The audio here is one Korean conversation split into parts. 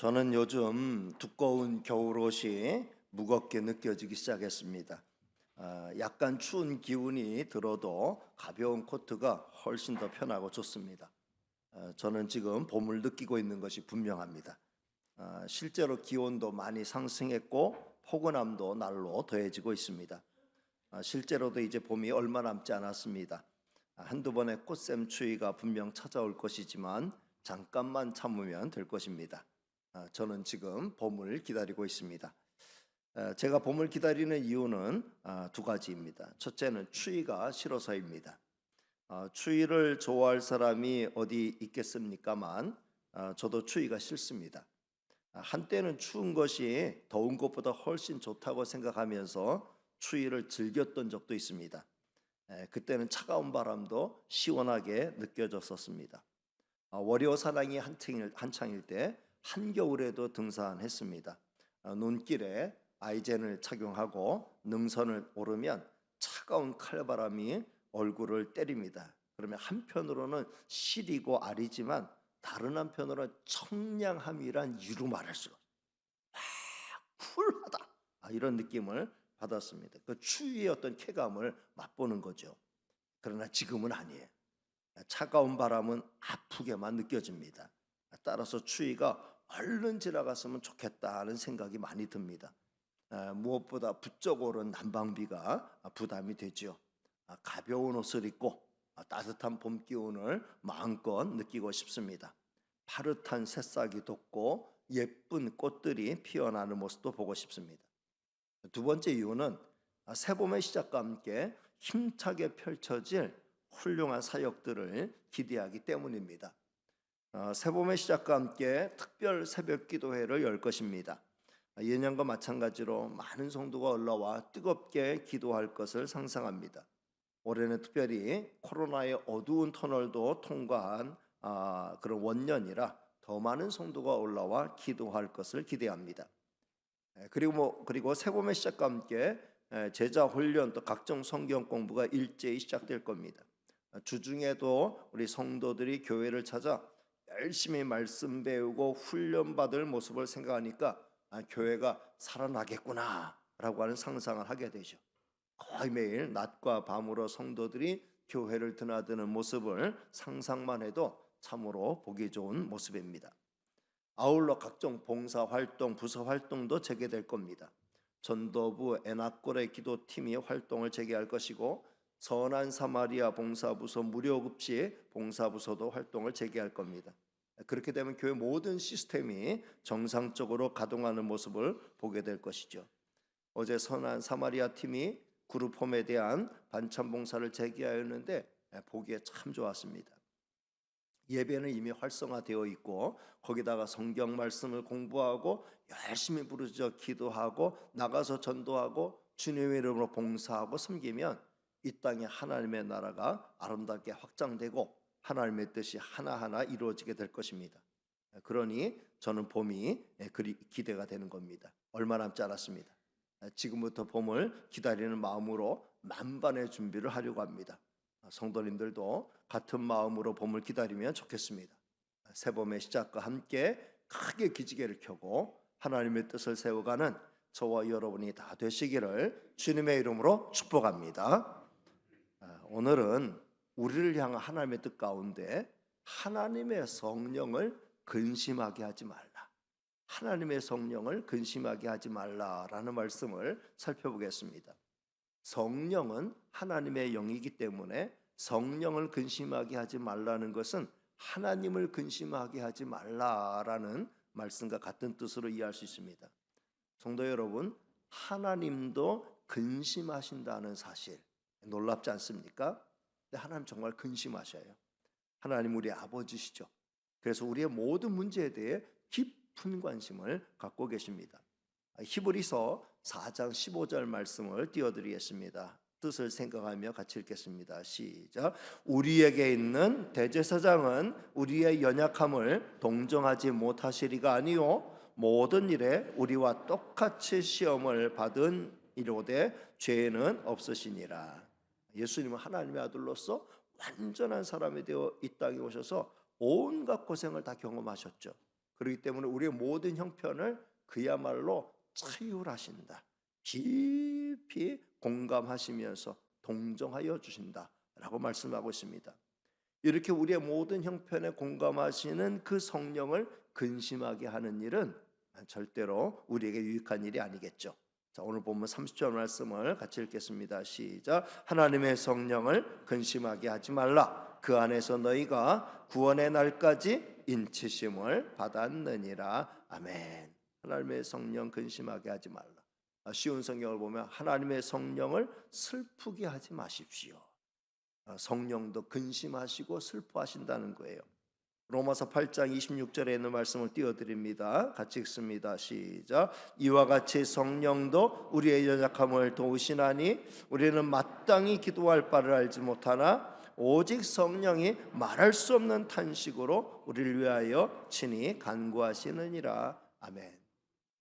저는 요즘 두꺼운 겨울옷이 무겁게 느껴지기 시작했습니다. 약간 추운 기운이 들어도 가벼운 코트가 훨씬 더 편하고 좋습니다. 저는 지금 봄을 느끼고 있는 것이 분명합니다. 실제로 기온도 많이 상승했고 포근함도 날로 더해지고 있습니다. 실제로도 이제 봄이 얼마 남지 않았습니다. 한두 번의 꽃샘추위가 분명 찾아올 것이지만 잠깐만 참으면 될 것입니다. 저는 지금 봄을 기다리고 있습니다. 제가 봄을 기다리는 이유는 두 가지입니다. 첫째는 추위가 싫어서입니다. 추위를 좋아할 사람이 어디 있겠습니까만 저도 추위가 싫습니다. 한때는 추운 것이 더운 것보다 훨씬 좋다고 생각하면서 추위를 즐겼던 적도 있습니다. 그때는 차가운 바람도 시원하게 느껴졌었습니다. 월요 사랑이 한창일 때 한겨울에도 등산했습니다. 눈길에 아이젠을 착용하고 능선을 오르면 차가운 칼바람이 얼굴을 때립니다. 그러면 한편으로는 시리고 아리지만 다른 한편으로는 청량함이란 이루 말할 수가 없어요. 쿨하다, 이런 느낌을 받았습니다. 그 추위의 어떤 쾌감을 맛보는 거죠. 그러나 지금은 아니에요. 차가운 바람은 아프게만 느껴집니다. 따라서 추위가 얼른 지나갔으면 좋겠다는 생각이 많이 듭니다. 무엇보다 부쩍 오른 난방비가 부담이 되죠. 가벼운 옷을 입고 따뜻한 봄 기운을 마음껏 느끼고 싶습니다. 파릇한 새싹이 돋고 예쁜 꽃들이 피어나는 모습도 보고 싶습니다. 두 번째 이유는 새봄의 시작과 함께 힘차게 펼쳐질 훌륭한 사역들을 기대하기 때문입니다. 새봄의 시작과 함께 특별 새벽 기도회를 열 것입니다. 예년과 마찬가지로 많은 성도가 올라와 뜨겁게 기도할 것을 상상합니다. 올해는 특별히 코로나의 어두운 터널도 통과한 그런 원년이라 더 많은 성도가 올라와 기도할 것을 기대합니다. 그리고 새봄의 시작과 함께 제자 훈련 또 각종 성경 공부가 일제히 시작될 겁니다. 주중에도 우리 성도들이 교회를 찾아 열심히 말씀 배우고 훈련받을 모습을 생각하니까 교회가 살아나겠구나 라고 하는 상상을 하게 되죠. 거의 매일 낮과 밤으로 성도들이 교회를 드나드는 모습을 상상만 해도 참으로 보기 좋은 모습입니다. 아울러 각종 봉사활동, 부서활동도 재개될 겁니다. 전도부 애나꼴의 기도팀이 활동을 재개할 것이고 선한 사마리아 봉사부서 무료급식 봉사부서도 활동을 재개할 겁니다. 그렇게 되면 교회 모든 시스템이 정상적으로 가동하는 모습을 보게 될 것이죠. 어제 선한 사마리아 팀이 그룹홈에 대한 반찬 봉사를 재개하였는데 보기에 참 좋았습니다. 예배는 이미 활성화되어 있고 거기다가 성경 말씀을 공부하고 열심히 부르짖어 기도하고 나가서 전도하고 주님의 이름으로 봉사하고 섬기면 이 땅에 하나님의 나라가 아름답게 확장되고 하나님의 뜻이 하나하나 이루어지게 될 것입니다. 그러니 저는 봄이 그리 기대가 되는 겁니다. 얼마 남지 않았습니다. 지금부터 봄을 기다리는 마음으로 만반의 준비를 하려고 합니다. 성도님들도 같은 마음으로 봄을 기다리면 좋겠습니다. 새봄의 시작과 함께 크게 기지개를 켜고 하나님의 뜻을 세워가는 저와 여러분이 다 되시기를 주님의 이름으로 축복합니다. 오늘은 우리를 향한 하나님의 뜻 가운데 하나님의 성령을 근심하게 하지 말라, 하나님의 성령을 근심하게 하지 말라라는 말씀을 살펴보겠습니다. 성령은 하나님의 영이기 때문에 성령을 근심하게 하지 말라는 것은 하나님을 근심하게 하지 말라라는 말씀과 같은 뜻으로 이해할 수 있습니다. 성도 여러분, 하나님도 근심하신다는 사실 놀랍지 않습니까? 근데 하나님 정말 근심하셔요. 하나님 우리 아버지시죠. 그래서 우리의 모든 문제에 대해 깊은 관심을 갖고 계십니다. 히브리서 4장 15절 말씀을 띄워드리겠습니다. 뜻을 생각하며 같이 읽겠습니다. 시작. 우리에게 있는 대제사장은 우리의 연약함을 동정하지 못하시리가 아니요 모든 일에 우리와 똑같이 시험을 받은 이로되 죄는 없으시니라. 예수님은 하나님의 아들로서 완전한 사람이 되어 이 땅에 오셔서 온갖 고생을 다 경험하셨죠. 그렇기 때문에 우리의 모든 형편을 그야말로 차율하신다. 깊이 공감하시면서 동정하여 주신다라고 말씀하고 있습니다. 이렇게 우리의 모든 형편에 공감하시는 그 성령을 근심하게 하는 일은 절대로 우리에게 유익한 일이 아니겠죠. 자, 오늘 본문 30절 말씀을 같이 읽겠습니다. 시작. 하나님의 성령을 근심하게 하지 말라. 그 안에서 너희가 구원의 날까지 인치심을 받았느니라. 아멘. 하나님의 성령 근심하게 하지 말라. 쉬운 성경을 보면 하나님의 성령을 슬프게 하지 마십시오. 성령도 근심하시고 슬퍼하신다는 거예요. 로마서 8장 26절에 있는 말씀을 띄워드립니다. 같이 읽습니다. 시작. 이와 같이 성령도 우리의 연약함을 도우시나니 우리는 마땅히 기도할 바를 알지 못하나 오직 성령이 말할 수 없는 탄식으로 우리를 위하여 친히 간구하시느니라. 아멘.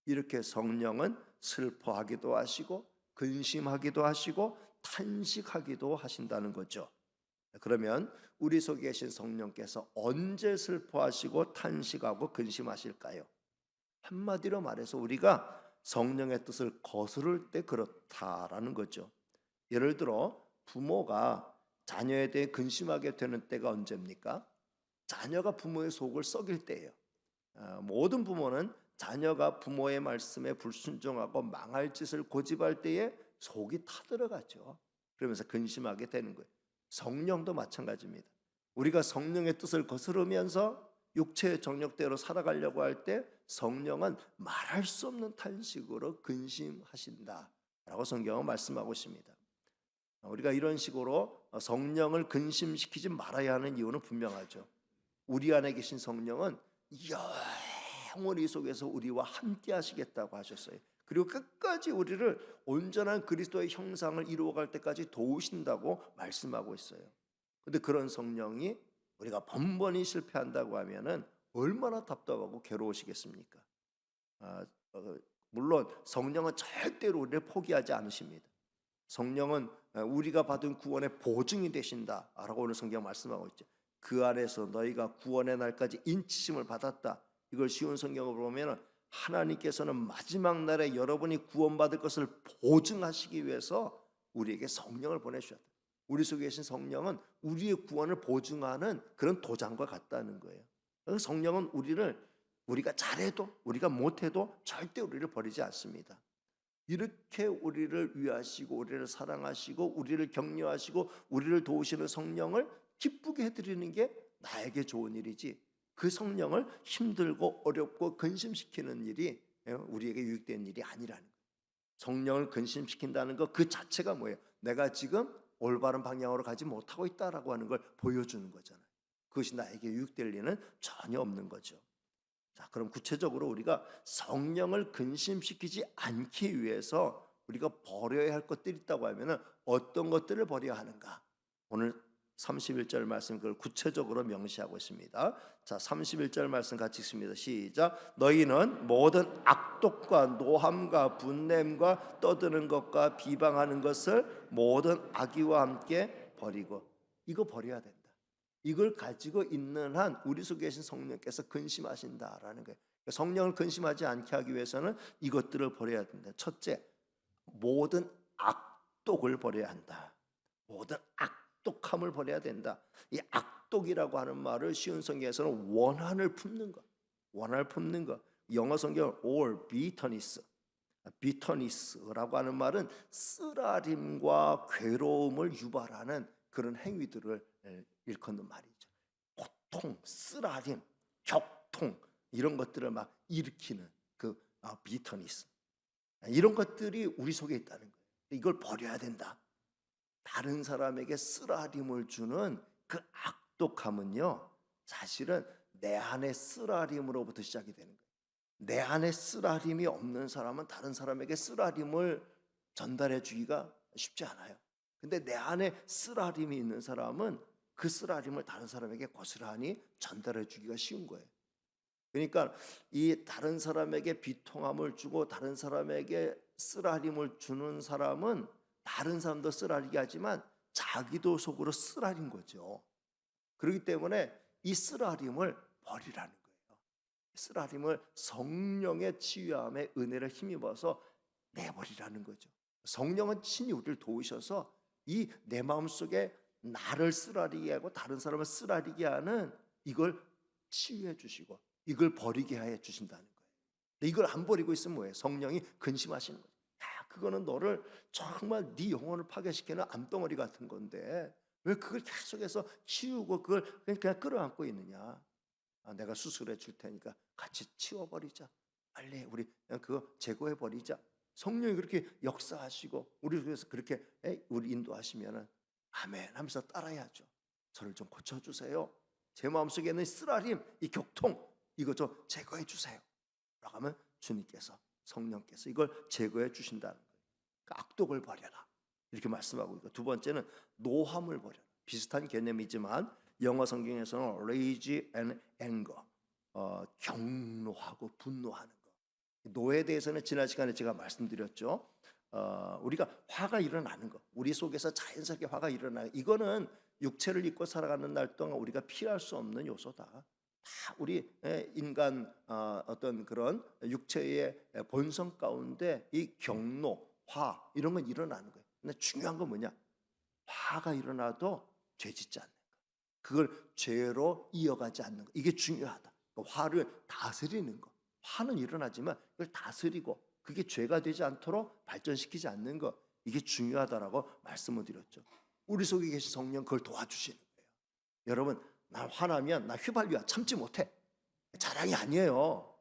이렇게 성령은 슬퍼하기도 하시고 근심하기도 하시고 탄식하기도 하신다는 거죠. 그러면 우리 속에 계신 성령께서 언제 슬퍼하시고 탄식하고 근심하실까요? 한마디로 말해서 우리가 성령의 뜻을 거스를 때 그렇다라는 거죠. 예를 들어 부모가 자녀에 대해 근심하게 되는 때가 언제입니까? 자녀가 부모의 속을 썩일 때예요. 모든 부모는 자녀가 부모의 말씀에 불순종하고 망할 짓을 고집할 때에 속이 타들어가죠. 그러면서 근심하게 되는 거예요. 성령도 마찬가지입니다. 우리가 성령의 뜻을 거스르면서 육체의 정욕대로 살아가려고 할 때 성령은 말할 수 없는 탄식으로 근심하신다라고 성경은 말씀하고 있습니다. 우리가 이런 식으로 성령을 근심시키지 말아야 하는 이유는 분명하죠. 우리 안에 계신 성령은 영원히 속에서 우리와 함께 하시겠다고 하셨어요. 그리고 끝까지 우리를 온전한 그리스도의 형상을 이루어갈 때까지 도우신다고 말씀하고 있어요. 그런데 그런 성령이 우리가 번번이 실패한다고 하면은 얼마나 답답하고 괴로우시겠습니까? 물론 성령은 절대로 우리를 포기하지 않으십니다. 성령은 우리가 받은 구원의 보증이 되신다라고 오늘 성경 말씀하고 있죠. 그 안에서 너희가 구원의 날까지 인치심을 받았다. 이걸 쉬운 성경으로 보면은 하나님께서는 마지막 날에 여러분이 구원받을 것을 보증하시기 위해서 우리에게 성령을 보내주셨다. 우리 속에 계신 성령은 우리의 구원을 보증하는 그런 도장과 같다는 거예요. 성령은 우리가 잘해도 우리가 못해도 절대 우리를 버리지 않습니다. 이렇게 우리를 위하시고 우리를 사랑하시고 우리를 격려하시고 우리를 도우시는 성령을 기쁘게 해드리는 게 나에게 좋은 일이지, 그 성령을 힘들고 어렵고 근심시키는 일이 우리에게 유익된 일이 아니라는 거예요. 성령을 근심시킨다는 것 그 자체가 뭐예요? 내가 지금 올바른 방향으로 가지 못하고 있다라고 하는 걸 보여주는 거잖아요. 그것이 나에게 유익될 리는 전혀 없는 거죠. 자, 그럼 구체적으로 우리가 성령을 근심시키지 않기 위해서 우리가 버려야 할 것들이 있다고 하면은 어떤 것들을 버려야 하는가? 오늘 31절 말씀 그걸 구체적으로 명시하고 있습니다. 자, 31절 말씀 같이 읽습니다. 시작. 너희는 모든 악독과 노함과 분냄과 떠드는 것과 비방하는 것을 모든 악의와 함께 버리고. 이거 버려야 된다. 이걸 가지고 있는 한 우리 속에 계신 성령께서 근심하신다라는 거예요. 성령을 근심하지 않게 하기 위해서는 이것들을 버려야 된다. 첫째, 모든 악독을 버려야 한다. 모든 악독함을 버려야 된다. 이 악독이라고 하는 말을 쉬운 성경에서는 원한을 품는 것, 원한을 품는 것. 영어 성경 all bitterness, bitternes라고 하는 말은 쓰라림과 괴로움을 유발하는 그런 행위들을 일컫는 말이죠. 고통, 쓰라림, 격통 이런 것들을 막 일으키는 그 bitterness, 이런 것들이 우리 속에 있다는 거예요. 이걸 버려야 된다. 다른 사람에게 쓰라림을 주는 그 악독함은요, 사실은 내 안에 쓰라림으로부터 시작이 되는 거예요. 내 안에 쓰라림이 없는 사람은 다른 사람에게 쓰라림을 전달해 주기가 쉽지 않아요. 근데 내 안에 쓰라림이 있는 사람은 그 쓰라림을 다른 사람에게 고스란히 전달해 주기가 쉬운 거예요. 그러니까 이 다른 사람에게 비통함을 주고 다른 사람에게 쓰라림을 주는 사람은 다른 사람도 쓰라리게 하지만 자기도 속으로 쓰라린 거죠. 그렇기 때문에 이 쓰라림을 버리라는 거예요. 쓰라림을 성령의 치유함의 은혜를 힘입어서 내버리라는 거죠. 성령은 친히 우리를 도우셔서 이 내 마음속에 나를 쓰라리게 하고 다른 사람을 쓰라리게 하는 이걸 치유해 주시고 이걸 버리게 해 주신다는 거예요. 근데 이걸 안 버리고 있으면 뭐예요? 성령이 근심하시는 거예요. 야, 그거는 너를 정말 네 영혼을 파괴시키는 암덩어리 같은 건데 왜 그걸 계속해서 치우고 그걸 그냥 끌어안고 있느냐? 내가 수술해 줄 테니까 같이 치워버리자. 빨리 우리 그거 제거해 버리자. 성령이 그렇게 역사하시고 우리 속에서 그렇게 우리 인도하시면은 아멘 하면서 따라야죠. 저를 좀 고쳐주세요. 제 마음속에 있는 쓰라림, 이 격통 이거 좀 제거해 주세요. 라고 하면 주님께서 성령께서 이걸 제거해 주신다는 거예요. 그 악독을 버려라 이렇게 말씀하고 있고, 두 번째는 노함을 버려라. 비슷한 개념이지만 영어 성경에서는 rage and anger, 경노하고 분노하는 거. 노에 대해서는 지난 시간에 제가 말씀드렸죠. 우리가 화가 일어나는 거, 우리 속에서 자연스럽게 화가 일어나는 이거는 육체를 입고 살아가는 날 동안 우리가 피할 수 없는 요소다. 다 우리 인간 어떤 그런 육체의 본성 가운데 이 경노, 화 이런 건 일어나는 거예요. 근데 중요한 건 뭐냐? 화가 일어나도 죄짓지 않는 거. 그걸 죄로 이어가지 않는 거. 이게 중요하다. 화를 다스리는 거. 화는 일어나지만 그걸 다스리고 그게 죄가 되지 않도록 발전시키지 않는 거. 이게 중요하다라고 말씀을 드렸죠. 우리 속에 계신 성령 그걸 도와주시는 거예요. 여러분, 나 화나면 나 휘발유야 참지 못해. 자랑이 아니에요.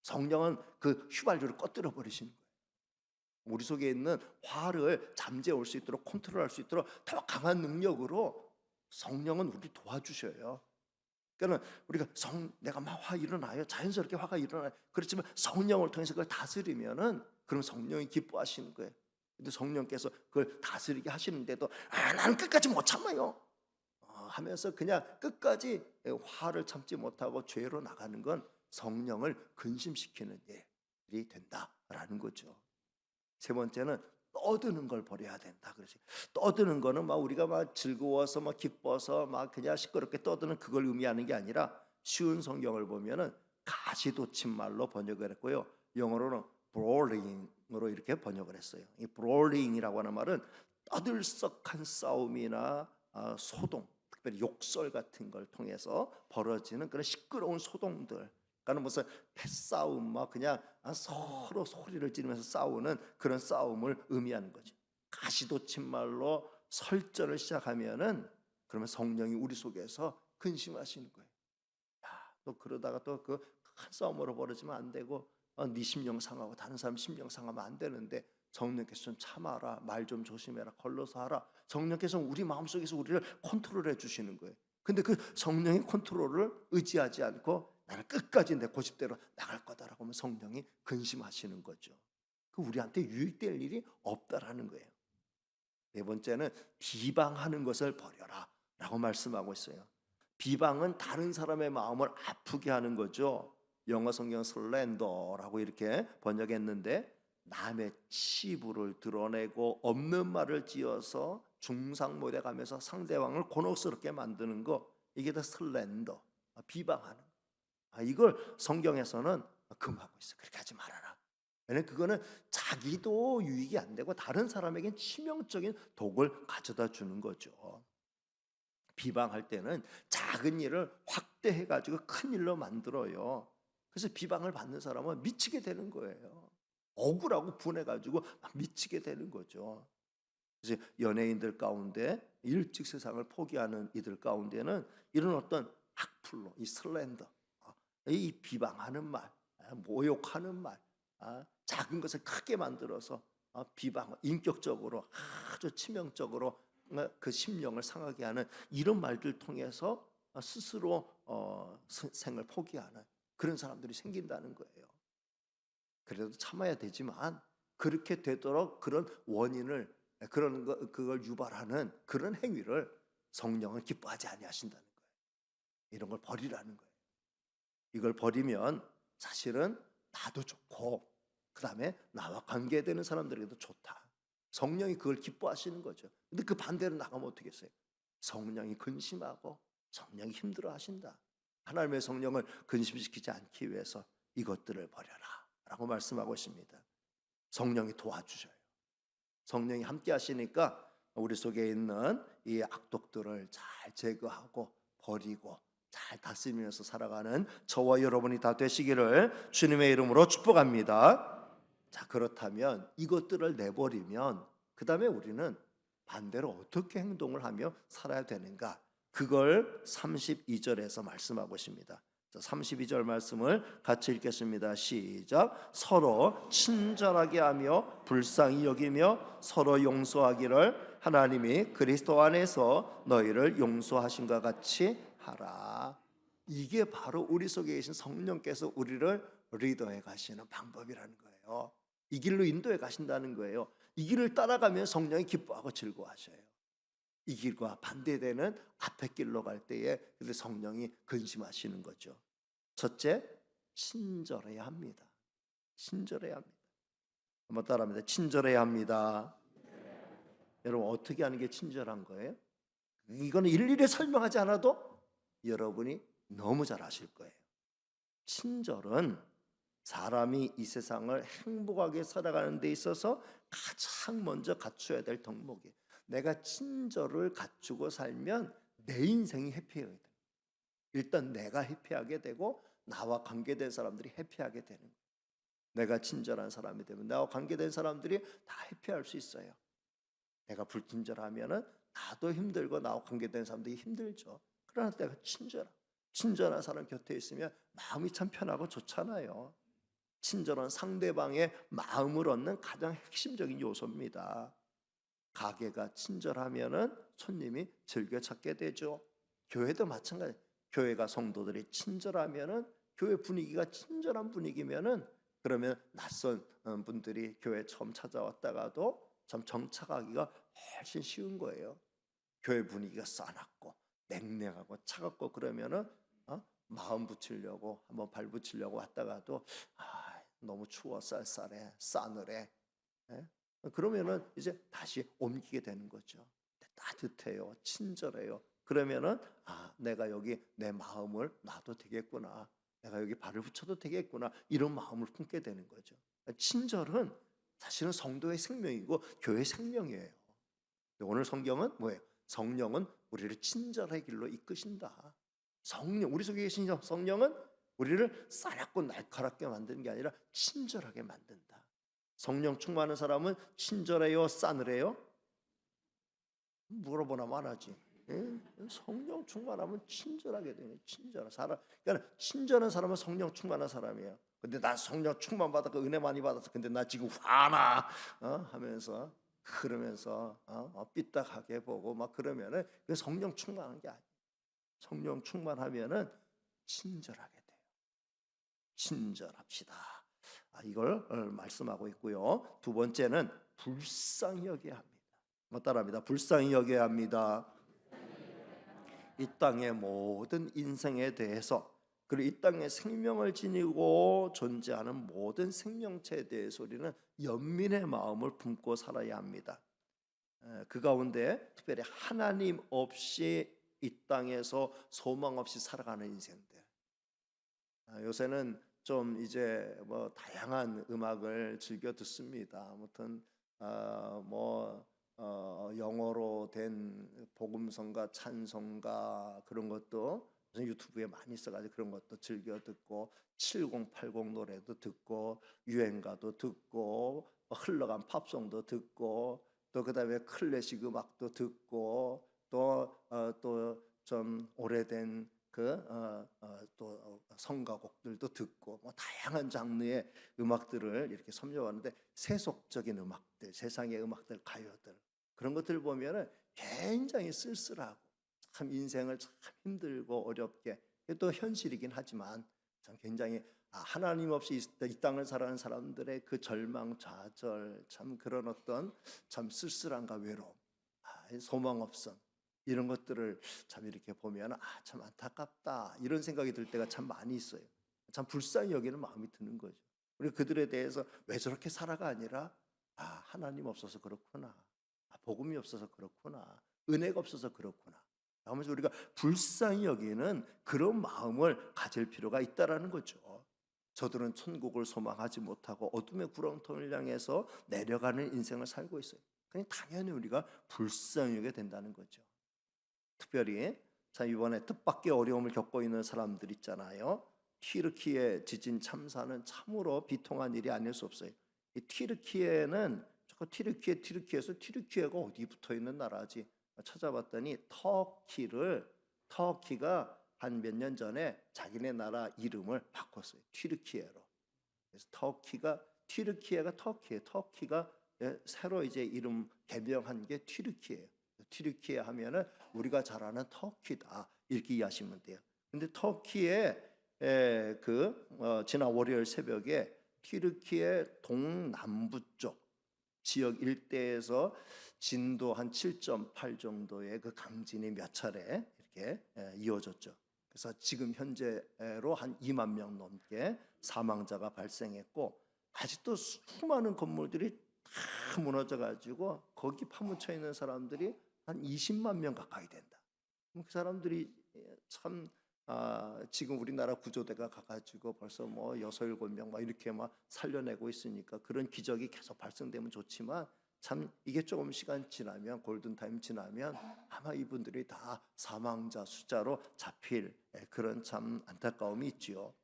성령은 그 휘발유를 꺼뜨려 버리시는 거예요. 우리 속에 있는 화를 잠재울 수 있도록 컨트롤할 수 있도록 더 강한 능력으로 성령은 우리 도와주셔요. 그러니까 우리가 내가 막 화 일어나요. 자연스럽게 화가 일어나요. 그렇지만 성령을 통해서 그걸 다스리면은 그럼 성령이 기뻐하시는 거예요. 근데 성령께서 그걸 다스리게 하시는데도 나는 끝까지 못 참아요 하면서 그냥 끝까지 화를 참지 못하고 죄로 나가는 건 성령을 근심시키는 일이 된다라는 거죠. 세 번째는 떠드는 걸 버려야 된다. 그러지. 떠드는 거는 막 우리가 막 즐거워서 막 기뻐서 막 그냥 시끄럽게 떠드는 그걸 의미하는 게 아니라 쉬운 성경을 보면은 가시돋친 말로 번역을 했고요. 영어로는 brawling으로 이렇게 번역을 했어요. 이 brawling이라고 하는 말은 떠들썩한 싸움이나 소동, 특별히 욕설 같은 걸 통해서 벌어지는 그런 시끄러운 소동들. 그러니까 무슨 패싸움 막 그냥 서로 소리를 지르면서 싸우는 그런 싸움을 의미하는 거죠. 가시돋친 말로 설전을 시작하면은 그러면 성령이 우리 속에서 근심하시는 거예요. 또 그러다가 또 그 큰 싸움으로 벌어지면 안 되고 네 심령 상하고 다른 사람 심령 상하면 안 되는데 성령께서 좀 참아라, 말 좀 조심해라, 걸러서 하라. 성령께서 우리 마음속에서 우리를 컨트롤해 주시는 거예요. 근데 그 성령의 컨트롤을 의지하지 않고 나는 끝까지 내 고집대로 나갈 거다라고 하면 성령이 근심하시는 거죠. 그 우리한테 유익될 일이 없다라는 거예요. 네 번째는 비방하는 것을 버려라 라고 말씀하고 있어요. 비방은 다른 사람의 마음을 아프게 하는 거죠. 영어 성경 슬렌더라고 이렇게 번역했는데 남의 치부를 드러내고 없는 말을 지어서 중상모략 가면서 상대방을 곤혹스럽게 만드는 거, 이게 다 슬렌더, 비방하는 거. 이걸 성경에서는 금하고 있어. 그렇게 하지 말아라. 왜냐면 그거는 자기도 유익이 안 되고 다른 사람에겐 치명적인 독을 가져다 주는 거죠. 비방할 때는 작은 일을 확대해 가지고 큰 일로 만들어요. 그래서 비방을 받는 사람은 미치게 되는 거예요. 억울하고 분해 가지고 막 미치게 되는 거죠. 그래서 연예인들 가운데 일찍 세상을 포기하는 이들 가운데는 이런 어떤 악플로 이 슬렌더, 이 비방하는 말, 모욕하는 말, 작은 것을 크게 만들어서 비방, 인격적으로 아주 치명적으로 그 심령을 상하게 하는 이런 말들 통해서 스스로 생을 포기하는 그런 사람들이 생긴다는 거예요. 그래도 참아야 되지만 그렇게 되도록 그런 원인을 그걸 유발하는 그런 행위를 성령은 기뻐하지 아니하신다는 거예요. 이런 걸 버리라는 거예요. 이걸 버리면 사실은 나도 좋고 그다음에 나와 관계되는 사람들에게도 좋다. 성령이 그걸 기뻐하시는 거죠. 근데 그 반대로 나가면 어떻게 했어요? 성령이 근심하고 성령이 힘들어 하신다. 하나님의 성령을 근심시키지 않기 위해서 이것들을 버려라 라고 말씀하고 있습니다. 성령이 도와주셔요. 성령이 함께 하시니까 우리 속에 있는 이 악독들을 잘 제거하고 버리고 잘 다스리면서 살아가는 저와 여러분이 다 되시기를 주님의 이름으로 축복합니다. 자, 그렇다면 이것들을 내버리면 그 다음에 우리는 반대로 어떻게 행동을 하며 살아야 되는가, 그걸 32절에서 말씀하고 있습니다. 32절 말씀을 같이 읽겠습니다. 시작. 서로 친절하게 하며 불쌍히 여기며 서로 용서하기를 하나님이 그리스도 안에서 너희를 용서하신 것 같이 하라. 이게 바로 우리 속에 계신 성령께서 우리를 리더해 가시는 방법이라는 거예요. 이 길로 인도해 가신다는 거예요. 이 길을 따라가면 성령이 기뻐하고 즐거워하셔요. 이 길과 반대되는 앞에 길로 갈 때에 성령이 근심하시는 거죠. 첫째, 친절해야 합니다. 친절해야 합니다. 한번 따라합니다. 친절해야 합니다. 여러분, 어떻게 하는 게 친절한 거예요? 이거는 일일이 설명하지 않아도 여러분이 너무 잘 아실 거예요. 친절은 사람이 이 세상을 행복하게 살아가는 데 있어서 가장 먼저 갖춰야 될 덕목이에요. 내가 친절을 갖추고 살면 내 인생이 해피해야 돼요. 일단 내가 해피하게 되고 나와 관계된 사람들이 해피하게 되는 거예요. 내가 친절한 사람이 되면 나와 관계된 사람들이 다 해피할 수 있어요. 내가 불친절하면은 나도 힘들고 나와 관계된 사람들이 힘들죠. 그러나 내가 친절한 사람 곁에 있으면 마음이 참 편하고 좋잖아요. 친절한 상대방의 마음을 얻는 가장 핵심적인 요소입니다. 가게가 친절하면은 손님이 즐겨 찾게 되죠. 교회도 마찬가지. 교회가 성도들이 친절하면은, 교회 분위기가 친절한 분위기면은, 그러면 낯선 분들이 교회 처음 찾아왔다가도 참 정착하기가 훨씬 쉬운 거예요. 교회 분위기가 싸납고 냉랭하고 차갑고 그러면은 마음 붙이려고 한번 발 붙이려고 왔다가도 너무 추워, 쌀쌀해, 싸늘해. 예? 그러면은 이제 다시 옮기게 되는 거죠. 따뜻해요, 친절해요. 그러면은 내가 여기 내 마음을 놔도 되겠구나, 내가 여기 발을 붙여도 되겠구나, 이런 마음을 품게 되는 거죠. 친절은 사실은 성도의 생명이고 교회의 생명이에요. 오늘 성경은 뭐예요? 성령은 우리를 친절의 길로 이끄신다. 성령, 우리 속에 계신 성령은 우리를 싸납고 날카롭게 만드는 게 아니라 친절하게 만든다. 성령 충만한 사람은 친절해요, 싸늘해요? 물어보나 말하지. 성령 충만하면 친절하게 되네. 친절한 사람. 그러니까 친절한 사람은 성령 충만한 사람이에요. 근데 나 성령 충만 받았고 은혜 많이 받았어. 근데 나 지금 화나 하면서 그러면서 삐딱하게 보고 막 그러면은 그 성령 충만한 게 아니에요. 성령 충만하면은 친절하게 돼요. 친절합시다. 이걸 말씀하고 있고요. 두 번째는 불쌍히 여겨야 합니다. 따라합니다. 불쌍히 여겨야 합니다. 이 땅의 모든 인생에 대해서, 그리고 이 땅에 생명을 지니고 존재하는 모든 생명체에 대해서 우리는 연민의 마음을 품고 살아야 합니다. 그 가운데 특별히 하나님 없이 이 땅에서 소망 없이 살아가는 인생들. 요새는 좀 이제 뭐 다양한 음악을 즐겨 듣습니다. 아무튼 영어로 된 복음성가, 찬송가 그런 것도 유튜브에 많이 있어가지고 그런 것도 즐겨 듣고, 7080 노래도 듣고, 유행가도 듣고, 흘러간 팝송도 듣고, 또 그다음에 클래식 음악도 듣고, 또 좀 오래된 또 성가곡들도 듣고, 다양한 장르의 음악들을 이렇게 섭렵하는데, 세속적인 음악들, 세상의 음악들, 가요들, 그런 것들 보면은 굉장히 쓸쓸하고 참 인생을 참 힘들고 어렵게, 또 현실이긴 하지만 참 굉장히 하나님 없이 이 땅을 살아가는 사람들의 그 절망, 좌절, 참 그런 어떤 참 쓸쓸함과 외로움, 소망 없음, 이런 것들을 참 이렇게 보면 참 안타깝다, 이런 생각이 들 때가 참 많이 있어요. 참 불쌍히 여기는 마음이 드는 거죠. 우리 그들에 대해서 왜 저렇게 살아가 아니라 하나님 없어서 그렇구나, 복음이 없어서 그렇구나, 은혜가 없어서 그렇구나, 하면서 우리가 불쌍히 여기는 그런 마음을 가질 필요가 있다라는 거죠. 저들은 천국을 소망하지 못하고 어둠의 구렁텅이를 향해서 내려가는 인생을 살고 있어요. 그냥 당연히 우리가 불쌍히 여겨야 된다는 거죠. 특별히 자, 이번에 뜻밖의 어려움을 겪고 있는 사람들 있잖아요. 튀르키예 지진 참사는 참으로 비통한 일이 아닐 수 없어요. 이 튀르키예는 튀르키예에서 튀르키예가 어디 붙어 있는 나라지? 찾아봤더니 터키가 한 몇 년 전에 자기네 나라 이름을 바꿨어요. 튀르키예로. 그래서 튀르키예가 터키가 새로 이제 이름 개명한 게 튀르키예예요. 튀르키예 하면은 우리가 잘 아는 터키다 이렇게 이해하시면 돼요. 근데 터키의 지난 월요일 새벽에 튀르키예 동남부 쪽 지역 일대에서 진도 한 7.8 정도의 그 강진이 몇 차례 이렇게 이어졌죠. 그래서 지금 현재로 한 2만 명 넘게 사망자가 발생했고 아직도 수많은 건물들이 다 무너져 가지고 거기 파묻혀 있는 사람들이 한 20만 명 가까이 된다. 그 사람들이 참 지금 우리나라 구조대가 가가지고 벌써 뭐 6-7명 막 이렇게 막 살려내고 있으니까 그런 기적이 계속 발생되면 좋지만 참 이게 조금 시간 지나면 골든타임 지나면 아마 이분들이 다 사망자 숫자로 잡힐 그런 참 안타까움이 있지요.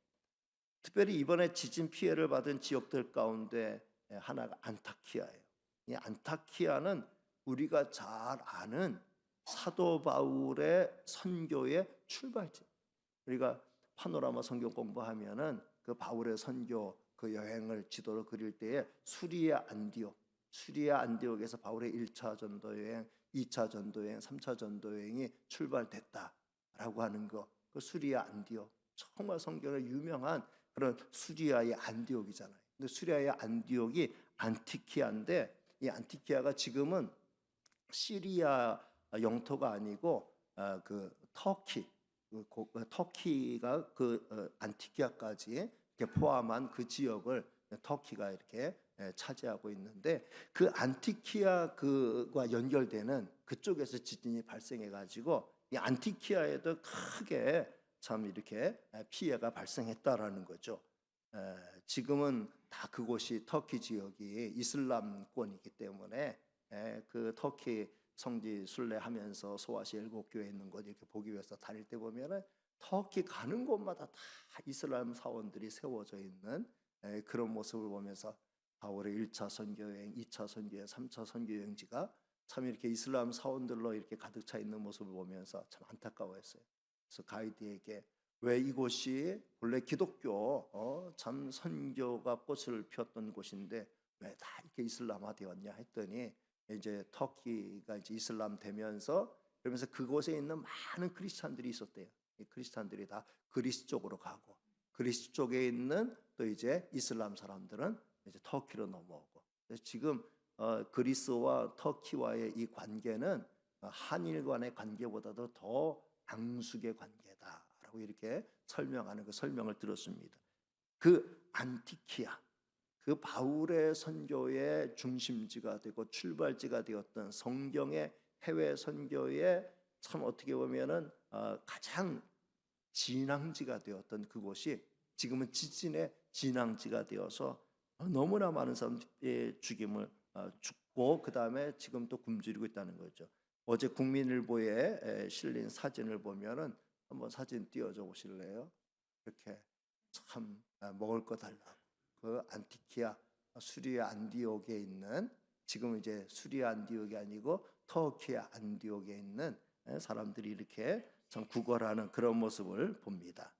특별히 이번에 지진 피해를 받은 지역들 가운데 하나가 안타키아예요. 이 안타키아는 우리가 잘 아는 사도 바울의 선교의 출발지. 우리가 파노라마 성경 공부하면은 그 바울의 선교 그 여행을 지도로 그릴 때에 수리아 안디옥에서 바울의 1차 전도 여행, 2차 전도 여행, 3차 전도 여행이 출발됐다라고 하는 거. 그 수리아 안디옥 정말 성경에 유명한 그런 수리아의 안디옥이잖아요. 근데 수리아의 안디옥이 안티키아인데 이 안티키아가 지금은 시리아 영토가 아니고 그 터키가 안티키아까지 이렇게 포함한 그 지역을 터키가 이렇게 차지하고 있는데 그 안티키아 그와 연결되는 그쪽에서 지진이 발생해 가지고 이 안티키아에도 크게 참 이렇게 피해가 발생했다라는 거죠. 지금은 다 그곳이 터키 지역이 이슬람권이기 때문에 그 터키 성지 순례하면서 소아시 7교회 있는 곳 이렇게 보기 위해서 다닐 때 보면은 터키 가는 곳마다 다 이슬람 사원들이 세워져 있는 그런 모습을 보면서 바울의 1차 선교여행, 2차 선교여행, 3차 선교여행지가 참 이렇게 이슬람 사원들로 이렇게 가득 차 있는 모습을 보면서 참 안타까워했어요. 그래서 가이드에게 왜 이곳이 원래 기독교 참 선교가 꽃을 피웠던 곳인데 왜 다 이렇게 이슬람화 되었냐 했더니 이제 터키가 이제 이슬람 되면서 그러면서 그곳에 있는 많은 크리스찬들이 있었대요. 이 크리스찬들이 다 그리스 쪽으로 가고 그리스 쪽에 있는 또 이제 이슬람 사람들은 이제 터키로 넘어오고 그래서 지금 그리스와 터키와의 이 관계는 한일 간의 관계보다도 더 앙숙의 관계다라고 이렇게 설명하는 그 설명을 들었습니다. 그 안티키아 그 바울의 선교의 중심지가 되고 출발지가 되었던 성경의 해외 선교의 참 어떻게 보면은 가장 진앙지가 되었던 그곳이 지금은 지진의 진앙지가 되어서 너무나 많은 사람들이 죽고 그 다음에 지금 또 굶주리고 있다는 거죠. 어제 국민일보에 실린 사진을 보면은 한번 사진 띄워줘 보실래요? 이렇게 참 먹을 거 달라고. 그 안티키아 수리아 안디옥에 있는 지금 이제 수리아 안디옥이 아니고 터키아 안디옥에 있는 사람들이 이렇게 참 구걸하는 그런 모습을 봅니다.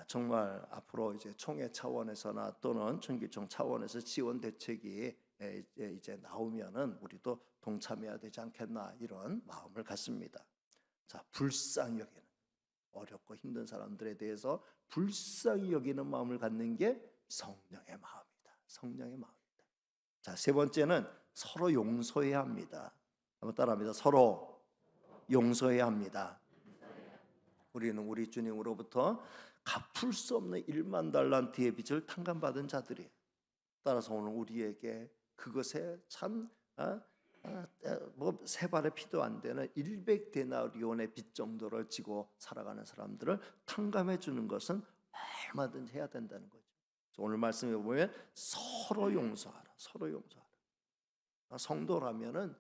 정말 앞으로 이제 총회 차원에서나 또는 총기청 차원에서 지원 대책이 이제 나오면은 우리도 동참해야 되지 않겠나 이런 마음을 갖습니다. 자, 불쌍히 여기는 어렵고 힘든 사람들에 대해서 불쌍히 여기는 마음을 갖는 게 성령의 마음이다. 성령의 마음이다. 자, 세 번째는 서로 용서해야 합니다. 한번 따라합니다. 서로 용서해야 합니다. 우리는 우리 주님으로부터 갚을 수 없는 1만 달란트의 빚을 탕감받은 자들이에요. 따라서 오늘 우리에게 그것에 참 뭐 세 발의 피도 안 되는 100데나리온의 빚 정도를 지고 살아가는 사람들을 탕감해 주는 것은 얼마든지 해야 된다는 거죠. 오늘 말씀에 보면 서로 용서하라, 서로 용서하라. 성도라면은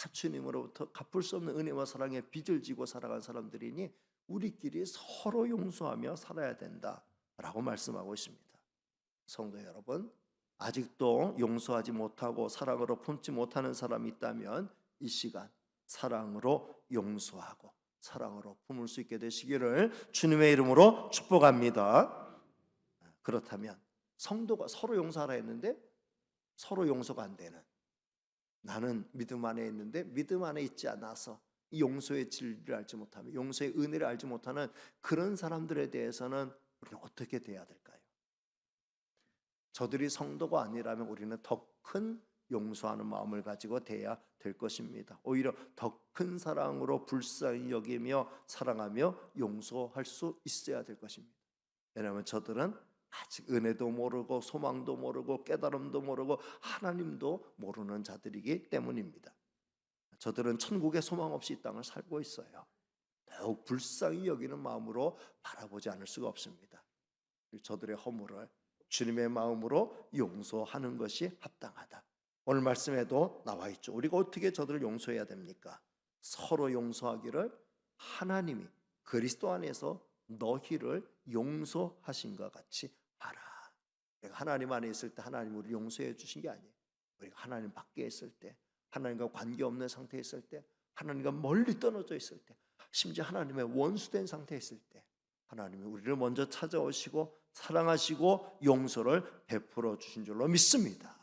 다 주님으로부터 갚을 수 없는 은혜와 사랑의 빚을 지고 살아간 사람들이니 우리끼리 서로 용서하며 살아야 된다라고 말씀하고 있습니다. 성도 여러분, 아직도 용서하지 못하고 사랑으로 품지 못하는 사람이 있다면 이 시간 사랑으로 용서하고 사랑으로 품을 수 있게 되시기를 주님의 이름으로 축복합니다. 그렇다면 성도가 서로 용서하라 했는데 서로 용서가 안 되는, 나는 믿음 안에 있는데 믿음 안에 있지 않아서 이 용서의 진리를 알지 못하며 용서의 은혜를 알지 못하는 그런 사람들에 대해서는 우리는 어떻게 돼야 될까요? 저들이 성도가 아니라면 우리는 더 큰 용서하는 마음을 가지고 돼야 될 것입니다. 오히려 더 큰 사랑으로 불쌍히 여기며 사랑하며 용서할 수 있어야 될 것입니다. 왜냐하면 저들은 아직 은혜도 모르고 소망도 모르고 깨달음도 모르고 하나님도 모르는 자들이기 때문입니다. 저들은 천국에 소망 없이 이 땅을 살고 있어요. 더욱 불쌍히 여기는 마음으로 바라보지 않을 수가 없습니다. 저들의 허물을 주님의 마음으로 용서하는 것이 합당하다. 오늘 말씀에도 나와 있죠. 우리가 어떻게 저들을 용서해야 됩니까? 서로 용서하기를 하나님이 그리스도 안에서 너희를 용서하신 것 같이 하라. 하나님 안에 있을 때 하나님 우리를 용서해 주신 게 아니에요. 우리가 하나님 밖에 있을 때, 하나님과 관계없는 상태에 있을 때, 하나님과 멀리 떨어져 있을 때, 심지어 하나님의 원수된 상태에 있을 때 하나님이 우리를 먼저 찾아오시고 사랑하시고 용서를 베풀어 주신 줄로 믿습니다.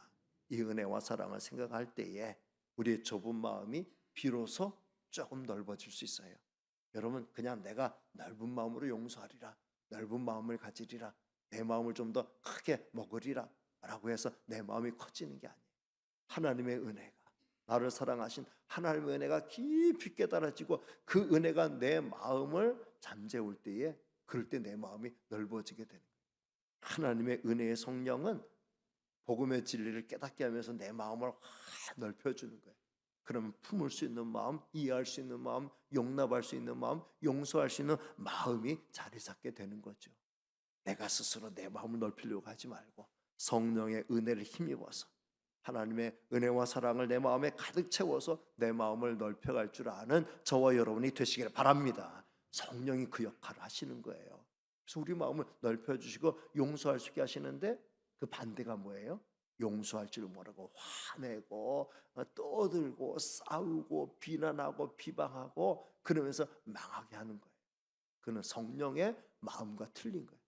이 은혜와 사랑을 생각할 때에 우리의 좁은 마음이 비로소 조금 넓어질 수 있어요. 여러분, 그냥 내가 넓은 마음으로 용서하리라, 넓은 마음을 가지리라, 내 마음을 좀 더 크게 먹으리라 라고 해서 내 마음이 커지는 게 아니에요. 하나님의 은혜가, 나를 사랑하신 하나님의 은혜가 깊이 깨달아지고 그 은혜가 내 마음을 잠재울 때에, 그럴 때 내 마음이 넓어지게 되는 거예요. 하나님의 은혜의 성령은 복음의 진리를 깨닫게 하면서 내 마음을 넓혀주는 거예요. 그러면 품을 수 있는 마음, 이해할 수 있는 마음, 용납할 수 있는 마음, 용서할 수 있는 마음이 자리 잡게 되는 거죠. 내가 스스로 내 마음을 넓히려고 하지 말고 성령의 은혜를 힘입어서 하나님의 은혜와 사랑을 내 마음에 가득 채워서 내 마음을 넓혀갈 줄 아는 저와 여러분이 되시기를 바랍니다. 성령이 그 역할을 하시는 거예요. 그래서 우리 마음을 넓혀주시고 용서할 수 있게 하시는데, 그 반대가 뭐예요? 용서할 줄 모르고 화내고 떠들고 싸우고 비난하고 비방하고 그러면서 망하게 하는 거예요. 그는 성령의 마음과 틀린 거예요.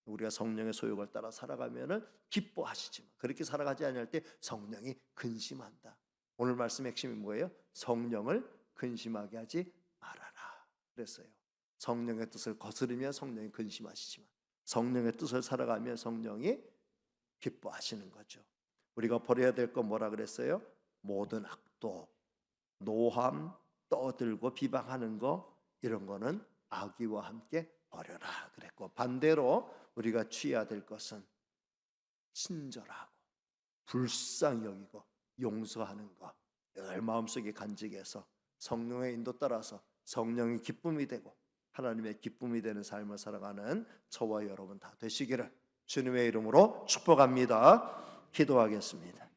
우리가 성령의 소욕을 따라 살아가면은 기뻐하시지만 그렇게 살아가지 않을 때 성령이 근심한다. 오늘 말씀의 핵심이 뭐예요? 성령을 근심하게 하지 말아라 그랬어요. 성령의 뜻을 거스르면 성령이 근심하시지만 성령의 뜻을 살아가면 성령이 기뻐하시는 거죠. 우리가 버려야 될 건 뭐라 그랬어요? 모든 악도, 노함, 떠들고 비방하는 거, 이런 거는 악의와 함께 버려라 그랬고, 반대로 우리가 취해야 될 것은 친절하고 불쌍히 여기고 용서하는 것, 늘 마음속에 간직해서 성령의 인도 따라서 성령의 기쁨이 되고 하나님의 기쁨이 되는 삶을 살아가는 저와 여러분 다 되시기를 주님의 이름으로 축복합니다. 기도하겠습니다.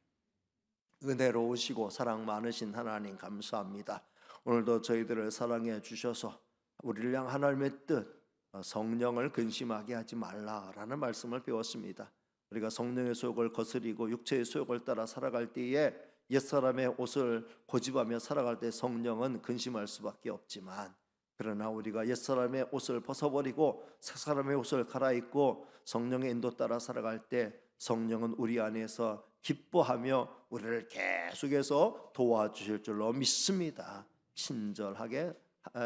은혜로우시고 사랑 많으신 하나님 감사합니다. 오늘도 저희들을 사랑해 주셔서 우리를 향한 하나님의 뜻, 성령을 근심하게 하지 말라라는 말씀을 배웠습니다. 우리가 성령의 소욕을 거스리고 육체의 소욕을 따라 살아갈 때에 옛사람의 옷을 고집하며 살아갈 때 성령은 근심할 수밖에 없지만, 그러나 우리가 옛사람의 옷을 벗어버리고 새사람의 옷을 갈아입고 성령의 인도 따라 살아갈 때 성령은 우리 안에서 기뻐하며 우리를 계속해서 도와주실 줄로 믿습니다. 친절하게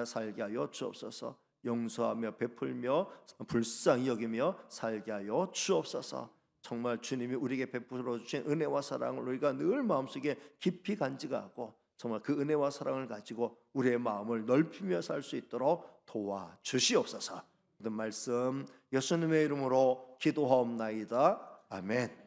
살게 하여 주옵소서. 용서하며 베풀며 불쌍히 여기며 살게 하여 주옵소서. 정말 주님이 우리에게 베풀어 주신 은혜와 사랑을 우리가 늘 마음속에 깊이 간직하고 정말 그 은혜와 사랑을 가지고 우리의 마음을 넓히며 살 수 있도록 도와주시옵소서. 모든 말씀 예수님의 이름으로 기도하옵나이다. 아멘.